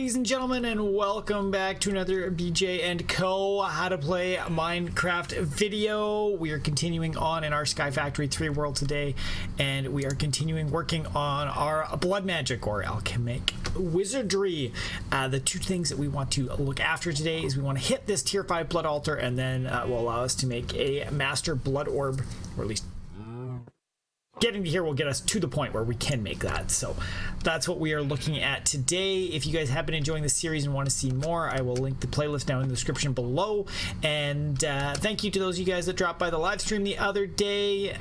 ladies and gentlemen, and welcome back to another BJ&Co How to Play Minecraft video. We are continuing on in our Skyfactory 3 world today, and we are continuing working on our blood magic or alchemic wizardry. The two things that we want to look after today is we want to hit this tier 5 blood altar, and then will allow us to make a Master Blood Orb, or at least getting to here will get us to the point where we can make that. So that's what we are looking at today. If you guys have been enjoying this series and want to see more, I will link the playlist down in the description below. And thank you to those of you guys that dropped by the live stream the other day.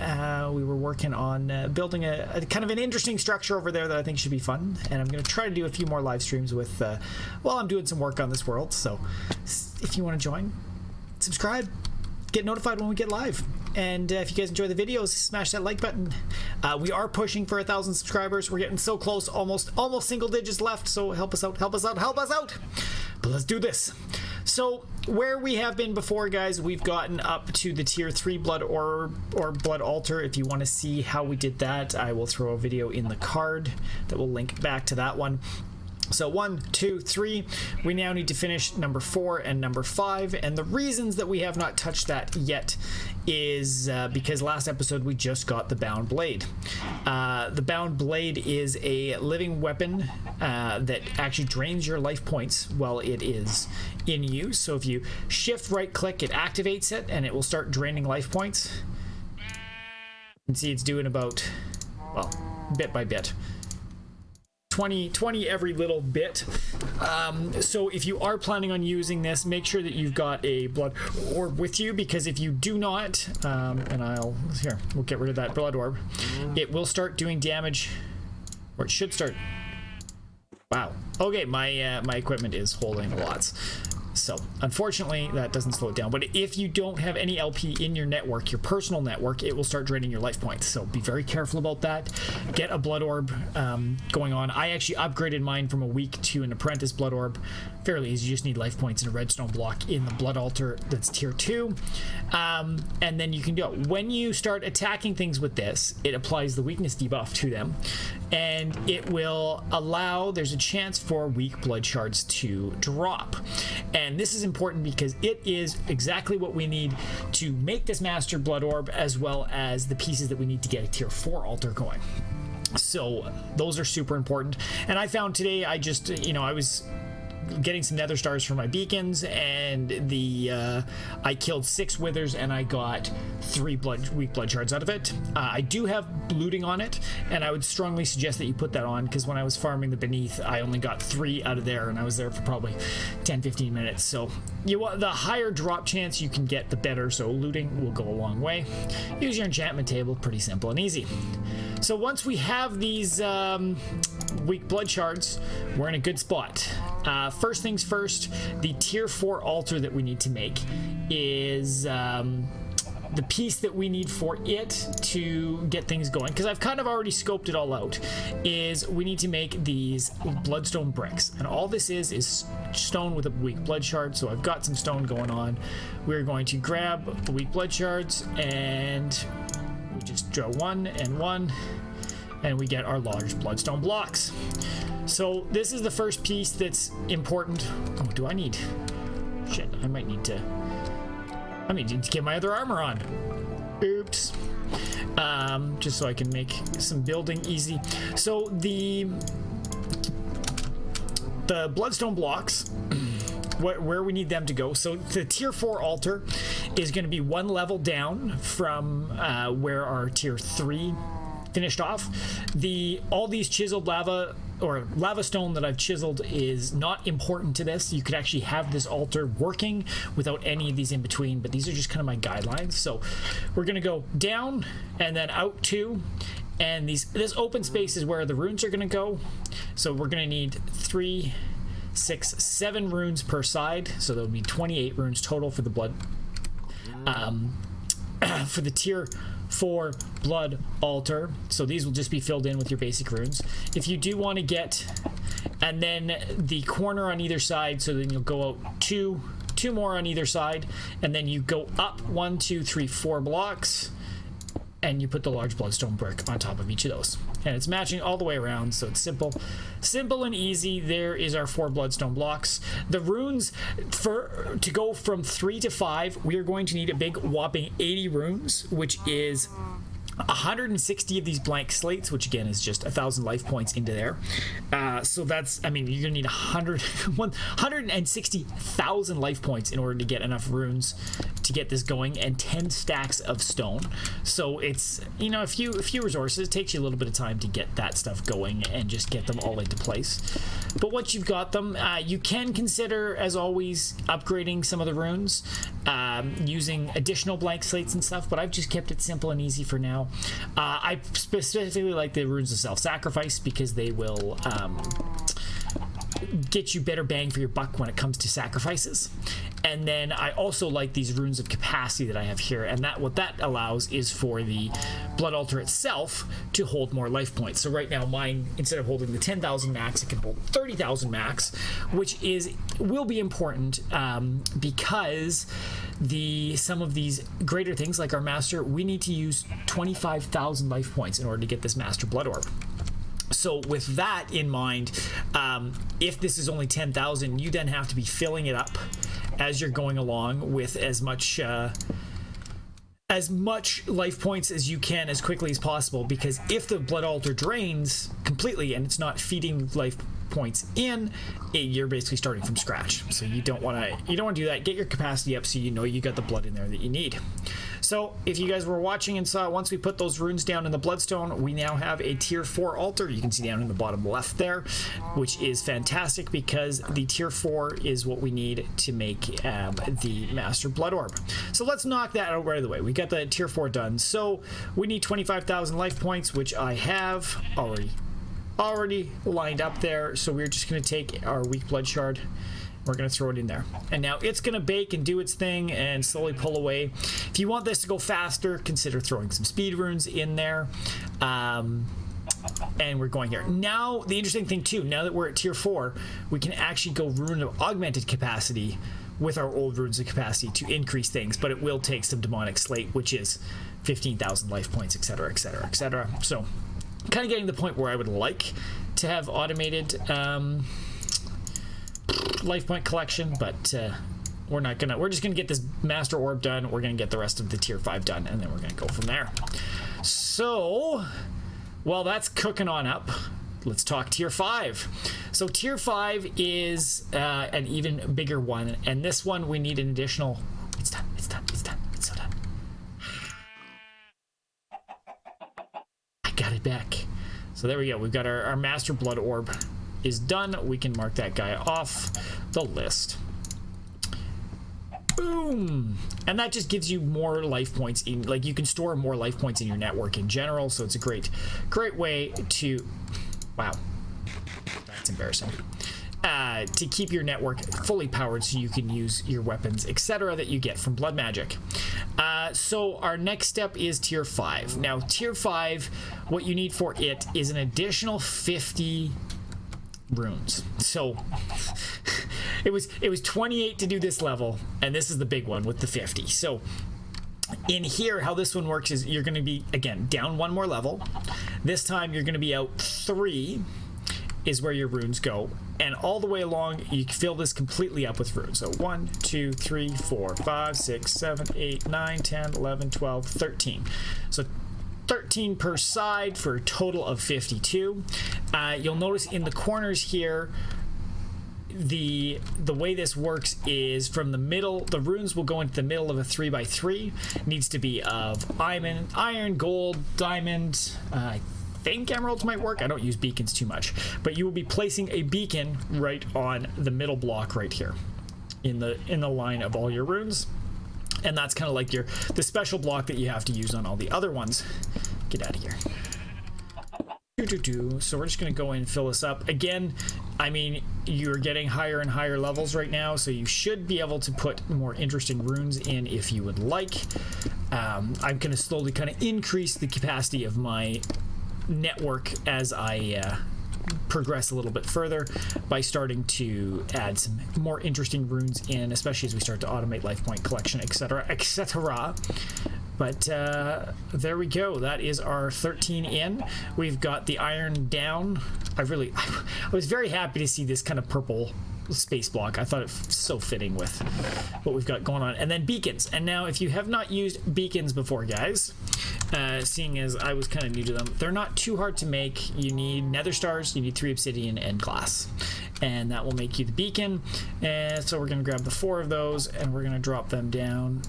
We were working on building a kind of an interesting structure over there that I think should be fun, and I'm going to try to do a few more live streams with while I'm doing some work on this world. So if you want to join, subscribe, get notified when we get live. And if you guys enjoy the videos, smash that like button. We are pushing for 1,000 subscribers. We're getting so close, almost single digits left. So help us out, help us out, help us out. But let's do this. So where we have been before, guys, we've gotten up to the tier 3 blood orb or blood altar. If you want to see how we did that, I will throw a video in the card that will link back to that one. So 1, 2, 3, we now need to finish number 4 and number 5, and the reasons that we have not touched that yet is because last episode we just got the bound blade. The bound blade is a living weapon that actually drains your life points while it is in use. So if you shift right click, it activates it and it will start draining life points. You can see it's doing about, well, bit by bit. 20 every little bit. So if you are planning on using this, make sure that you've got a blood orb with you, because if you do not, and we'll get rid of that blood orb, it will start doing damage, or it should start. Wow. Okay, my my equipment is holding lots. So unfortunately that doesn't slow it down, but if you don't have any LP in your network, your personal network, it will start draining your life points. So be very careful about that. Get a blood orb going on. I actually upgraded mine from a weak to an Apprentice Blood Orb. Fairly easy. You just need life points and a redstone block in the blood altar that's tier 2, and then you can go. When you start attacking things with this, it applies the weakness debuff to them, and it will allow, there's a chance for weak blood shards to drop. And this is important because it is exactly what we need to make this Master Blood Orb, as well as the pieces that we need to get a tier 4 altar going. So those are super important. And I found today, I just, I was getting some nether stars for my beacons, and I killed 6 withers and I got 3 weak blood shards out of it. I do have looting on it, and I would strongly suggest that you put that on, because when I was farming the beneath, I only got 3 out of there, and I was there for probably 10-15 minutes. So you want the higher drop chance you can get, the better. So looting will go a long way. Use your enchantment table, pretty simple and easy. So once we have these weak blood shards, we're in a good spot. First things first, the tier 4 altar that we need to make is the piece that we need for it to get things going, because I've kind of already scoped it all out, is we need to make these Bloodstone Bricks, and all this is stone with a weak blood shard. So I've got some stone going on. We're going to grab the weak blood shards, and we just draw 1 and 1, and we get our large bloodstone blocks. So this is the first piece that's important. Oh, do I need... Shit, I might need to get my other armor on. Oops. Just so I can make some building easy. So the bloodstone blocks, where we need them to go. So the tier 4 altar is going to be 1 level down from where our tier 3 finished off. All these chiseled lava or lava stone that I've chiseled is not important to this. You could actually have this altar working without any of these in between, but these are just kind of my guidelines. So we're gonna go down and then out 2, and this open space is where the runes are gonna go. So we're gonna need 3, 6, 7 runes per side, so there'll be 28 runes total for the blood for the tier 4 blood altar. So these will just be filled in with your basic runes. If you do want to get, and then the corner on either side, so then you'll go out 2 more on either side, and then you go up 1, 2, 3, 4 blocks, and you put the large bloodstone brick on top of each of those. and it's matching all the way around, so it's simple and easy. There is our 4 bloodstone blocks. The runes, to go from 3 to 5, we are going to need a big whopping 80 runes, which is 160 of these blank slates, which again is just 1,000 life points into there. So that's, I mean, you're gonna need 160,000 life points in order to get enough runes to get this going, and 10 stacks of stone. So it's, you know, a few resources. It takes you a little bit of time to get that stuff going and just get them all into place. But once you've got them, you can consider, as always, upgrading some of the runes, using additional blank slates and stuff, but I've just kept it simple and easy for now. I specifically like the runes of self-sacrifice because they will get you better bang for your buck when it comes to sacrifices. And then I also like these runes of capacity that I have here, and that what that allows is for the blood altar itself to hold more life points. So right now mine, instead of holding the 10,000 max, it can hold 30,000 max, which will be important because some of these greater things like our master, we need to use 25,000 life points in order to get this Master Blood Orb. So with that in mind, if this is only 10,000, you then have to be filling it up as you're going along with as much life points as you can as quickly as possible, because if the blood altar drains completely and it's not feeding life points in, you're basically starting from scratch. So you don't want to do that. Get your capacity up so you know you got the blood in there that you need. So if you guys were watching and saw, once we put those runes down in the bloodstone, we now have a tier 4 altar. You can see down in the bottom left there, which is fantastic because the tier 4 is what we need to make the Master Blood Orb. So let's knock that out right away. We got the tier 4 done. So we need 25,000 life points, which I have already lined up there. So we're just going to take our weak blood shard, we're going to throw it in there, and now it's going to bake and do its thing and slowly pull away. If you want this to go faster, consider throwing some speed runes in there. And we're going here. Now the interesting thing too, now that we're at tier 4, we can actually go rune of augmented capacity with our old runes of capacity to increase things, but it will take some demonic slate, which is 15,000 life points, etc, etc, etc. So kind of getting to the point where I would like to have automated life point collection, but we're just gonna get this Master Orb done. We're gonna get the rest of the tier 5 done, and then we're gonna go from there. So while that's cooking on up, let's talk tier 5. So tier 5 is an even bigger one, and this one we need an additional, it's so done. I got it back. So there we go. We've got our Master Blood Orb is done. We can mark that guy off the list. Boom! And that just gives you more life points in, like, you can store more life points in your network in general, so it's a great way to, wow, that's embarrassing, to keep your network fully powered so you can use your weapons, etc., that you get from blood magic. So our next step is tier 5. Now tier 5, what you need for it is an additional 50 runes. So it was 28 to do this level, and this is the big one with the 50. So in here, how this one works is you're going to be, again, down 1 more level. This time you're going to be out 3 is where your runes go, and all the way along you can fill this completely up with runes. So 1 2 3 4 5 6 7 8 9 10 11 12 13. So 13 per side for a total of 52. You'll notice in the corners here, the way this works is from the middle, the runes will go into the middle of a 3x3. It needs to be of iron, gold, diamond, I think emeralds might work. I don't use beacons too much, but you will be placing a beacon right on the middle block right here in the line of all your runes. And that's kind of like the special block that you have to use on all the other ones. Get out of here. So we're just going to go in and fill this up. Again, I mean, you're getting higher and higher levels right now, so you should be able to put more interesting runes in if you would like. I'm going to slowly kind of increase the capacity of my network as I progress a little bit further by starting to add some more interesting runes in, especially as we start to automate life point collection, etc., etc. But there we go. That is our 13 in. We've got the iron down. I was very happy to see this kind of purple space block. I thought it was so fitting with what we've got going on. And then beacons. And now if you have not used beacons before, guys, seeing as I was kind of new to them, they're not too hard to make. You need nether stars, you need 3 obsidian and glass, and that will make you the beacon. And so we're going to grab the 4 of those and we're going to drop them down.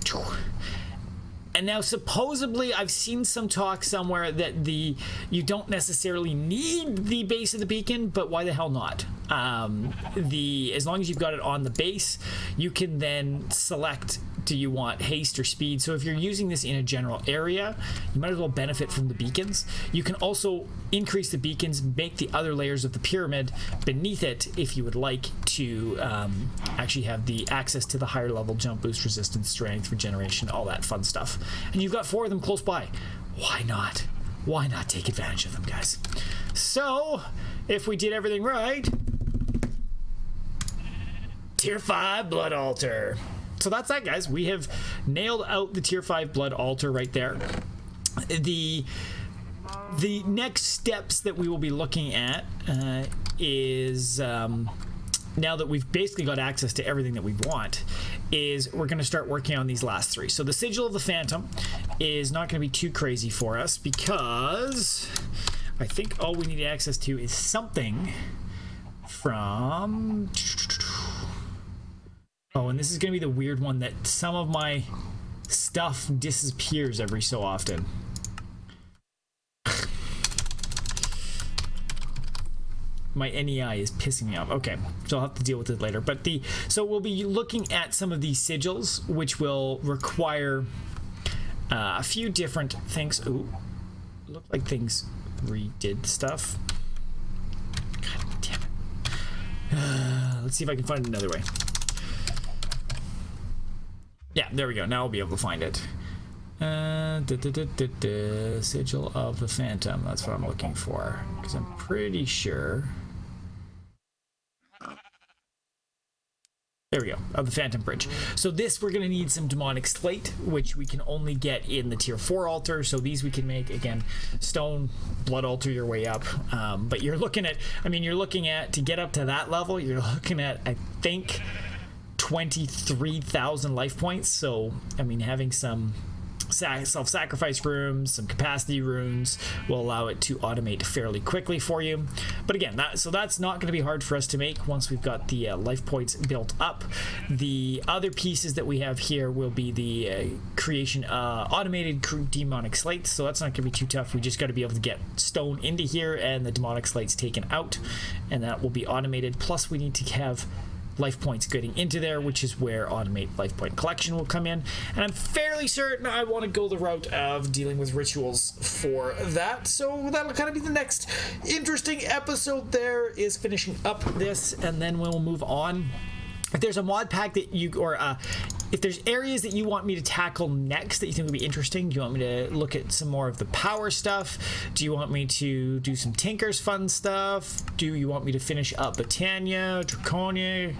And now supposedly I've seen some talk somewhere that you don't necessarily need the base of the beacon, but why the hell not? As long as you've got it on the base, you can then select, do you want haste or speed? So if you're using this in a general area, you might as well benefit from the beacons. You can also increase the beacons, make the other layers of the pyramid beneath it if you would like to actually have the access to the higher level jump boost, resistance, strength, regeneration, all that fun stuff. And you've got 4 of them close by. Why not? Why not take advantage of them, guys? So if we did everything right, tier 5 blood altar. So that's that, guys. We have nailed out the tier 5 blood altar right there. The next steps that we will be looking at is now that we've basically got access to everything that we want, is we're going to start working on these last 3. So the Sigil of the Phantom is not going to be too crazy for us because I think all we need access to is something from... Oh, and this is going to be the weird one that some of my stuff disappears every so often. My NEI is pissing me off. Okay, so I'll have to deal with it later. But so we'll be looking at some of these sigils, which will require a few different things. Ooh, look like things redid stuff. God damn it. Let's see if I can find another way. Yeah, there we go. Now I'll be able to find it. Sigil of the Phantom. That's what I'm looking for. Because I'm pretty sure... There we go, of the Phantom Bridge. So this, we're going to need some demonic slate, which we can only get in the tier 4 altar. So these we can make, again, stone, blood altar your way up. But you're looking at, to get up to that level, you're looking at, I think, 23,000 life points. So, having some self-sacrifice runes, some capacity runes will allow it to automate fairly quickly for you. But again, that's not going to be hard for us to make once we've got the life points built up. The other pieces that we have here will be the creation automated demonic slates, so that's not going to be too tough. We just got to be able to get stone into here and the demonic slates taken out, and that will be automated. Plus we need to have life points getting into there, which is where automate life point collection will come in, and I'm fairly certain I want to go the route of dealing with rituals for that. So that'll kind of be the next interesting episode. There is finishing up this, and then we'll move on. If there's a mod pack that you, or if there's areas that you want me to tackle next that you think would be interesting, do you want me to look at some more of the power stuff? Do you want me to do some Tinker's fun stuff? Do you want me to finish up Botania, Draconia?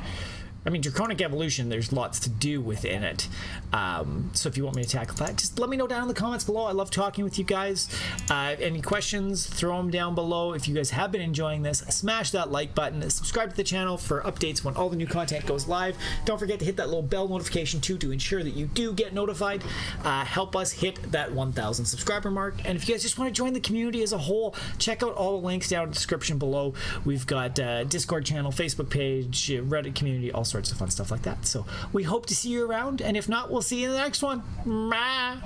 Draconic Evolution, there's lots to do within it. So if you want me to tackle that, just let me know down in the comments below. I love talking with you guys. Any questions, throw them down below. If you guys have been enjoying this, smash that like button. Subscribe to the channel for updates when all the new content goes live. Don't forget to hit that little bell notification too to ensure that you do get notified. Help us hit that 1,000 subscriber mark. And if you guys just want to join the community as a whole, check out all the links down in the description below. We've got Discord channel, Facebook page, Reddit community, all sorts of fun stuff like that. So we hope to see you around, and if not, we'll see you in the next one. Bye.